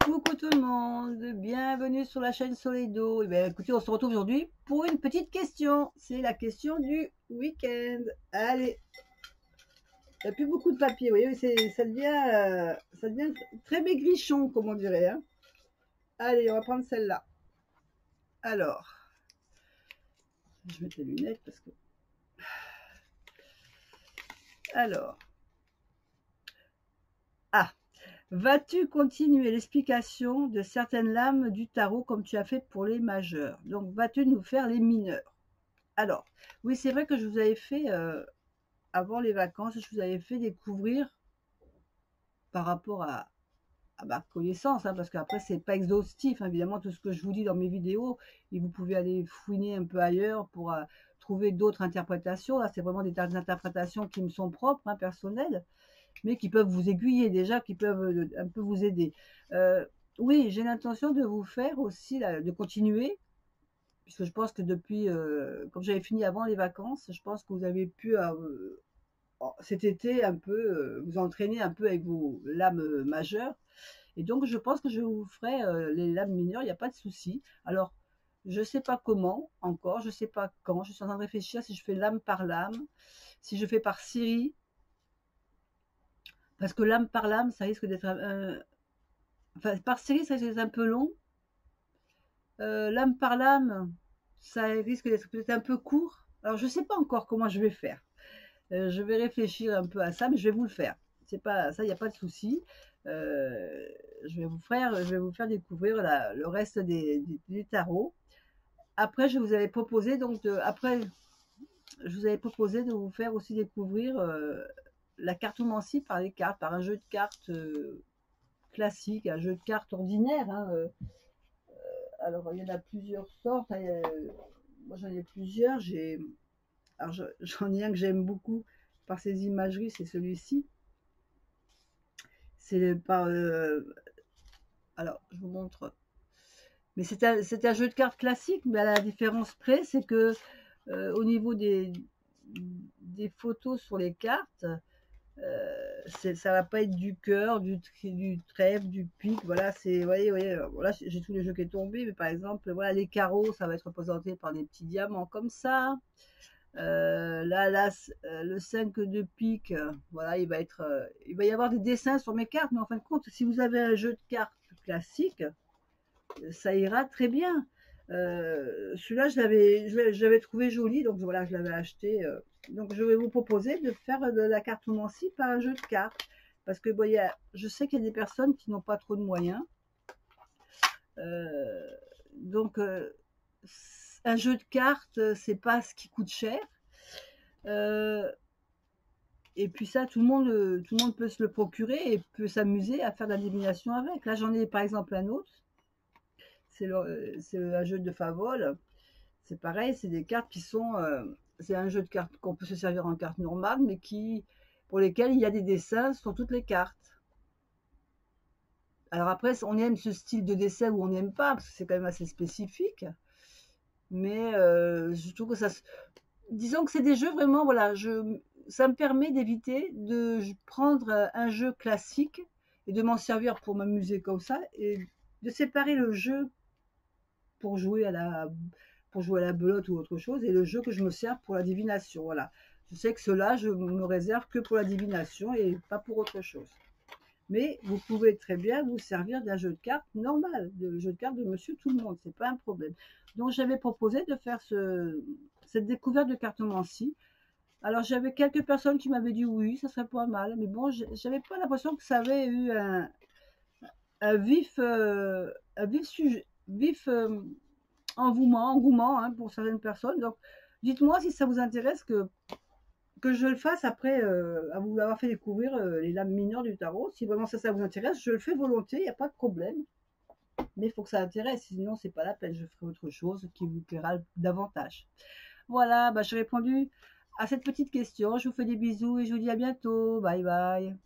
Coucou tout le monde, bienvenue sur la chaîne Soleido. Et bien, écoutez, on se retrouve aujourd'hui pour une petite question. C'est la question du week-end. Allez, il n'y a plus beaucoup de papier, vous voyez, ça devient très maigrichon, comme on dirait. Hein. Allez, on va prendre celle-là. Alors, je mets les lunettes parce que... Alors, vas-tu continuer l'explication de certaines lames du tarot comme tu as fait pour les majeurs? Donc, vas-tu nous faire les mineurs? Alors, oui, c'est vrai que je vous avais fait, avant les vacances, je vous avais fait découvrir par rapport à ma connaissance, hein, parce qu'après, c'est pas exhaustif, hein, évidemment, tout ce que je vous dis dans mes vidéos, et vous pouvez aller fouiner un peu ailleurs pour trouver d'autres interprétations. Là, c'est vraiment des interprétations qui me sont propres, hein, personnelles, mais qui peuvent vous aiguiller déjà, qui peuvent un peu vous aider. Oui, j'ai l'intention de vous faire aussi, de continuer, puisque je pense que depuis, comme j'avais fini avant les vacances, je pense que vous avez pu cet été un peu vous entraîner un peu avec vos lames majeures. Et donc, je pense que je vous ferai les lames mineures, il n'y a pas de souci. Alors, je ne sais pas comment encore, je ne sais pas quand. Je suis en train de réfléchir si je fais lame par lame, si je fais par série. Parce que lame par lame, ça risque d'être... enfin, par série, ça risque d'être un peu long. Lame par lame, ça risque d'être peut-être un peu court. Alors, je ne sais pas encore comment je vais faire. Je vais réfléchir un peu à ça, mais je vais vous le faire. C'est pas ça, il n'y a pas de souci. Je vais vous faire découvrir le reste des tarots. Après, je vous avais proposé je vous avais proposé de vous faire aussi découvrir la cartomancie par les cartes, par un jeu de cartes classique, un jeu de cartes ordinaire. Hein, alors, il y en a plusieurs sortes. Hein, moi, j'en ai plusieurs. Alors, j'en ai un que j'aime beaucoup par ses imageries, c'est celui-ci. C'est par... alors, je vous montre. Mais c'est un jeu de cartes classique, mais à la différence près, c'est que au niveau des photos sur les cartes, ça va pas être du cœur, du trèfle, du pic. Voilà, vous voyez, voilà, j'ai tous les jeux qui sont tombés, mais par exemple, voilà, les carreaux, ça va être représenté par des petits diamants comme ça. Là, le 5 de pique, voilà, il va y avoir des dessins sur mes cartes, mais en fin de compte, si vous avez un jeu de cartes classique, ça ira très bien. Celui-là, je l'avais trouvé joli, donc voilà, je l'avais acheté. Donc, je vais vous proposer de faire de la cartomancie par un jeu de cartes, parce que bon, je sais qu'il y a des personnes qui n'ont pas trop de moyens. Donc, un jeu de cartes, c'est pas ce qui coûte cher. Et puis ça, tout le monde peut se le procurer et peut s'amuser à faire de la divination avec. Là, j'en ai par exemple un autre. C'est un jeu de favol. C'est pareil, c'est des cartes qui sont... c'est un jeu de cartes qu'on peut se servir en cartes normales, mais pour lesquelles il y a des dessins sur toutes les cartes. Alors après, on aime ce style de dessin ou on n'aime pas, parce que c'est quand même assez spécifique. Mais je trouve que ça... Disons que c'est des jeux vraiment, voilà, ça me permet d'éviter de prendre un jeu classique et de m'en servir pour m'amuser comme ça, et de séparer le jeu pour jouer à la belote ou autre chose, et le jeu que je me sers pour la divination. Voilà. Je sais que cela, je me réserve que pour la divination et pas pour autre chose. Mais vous pouvez très bien vous servir d'un jeu de cartes normal, de jeu de cartes de monsieur tout le monde, c'est pas un problème. Donc j'avais proposé de faire cette découverte de cartomancie. Alors j'avais quelques personnes qui m'avaient dit oui, ça serait pas mal, mais bon, j'avais pas l'impression que ça avait eu un vif sujet, vif engouement, hein, pour certaines personnes. Donc dites-moi si ça vous intéresse que je le fasse après à vous avoir fait découvrir les lames mineures du tarot. Si vraiment ça vous intéresse, je le fais volontiers, il n'y a pas de problème. Mais il faut que ça intéresse, sinon c'est pas la peine, je ferai autre chose qui vous plaira davantage. Voilà, j'ai répondu à cette petite question. Je vous fais des bisous et je vous dis à bientôt. Bye bye.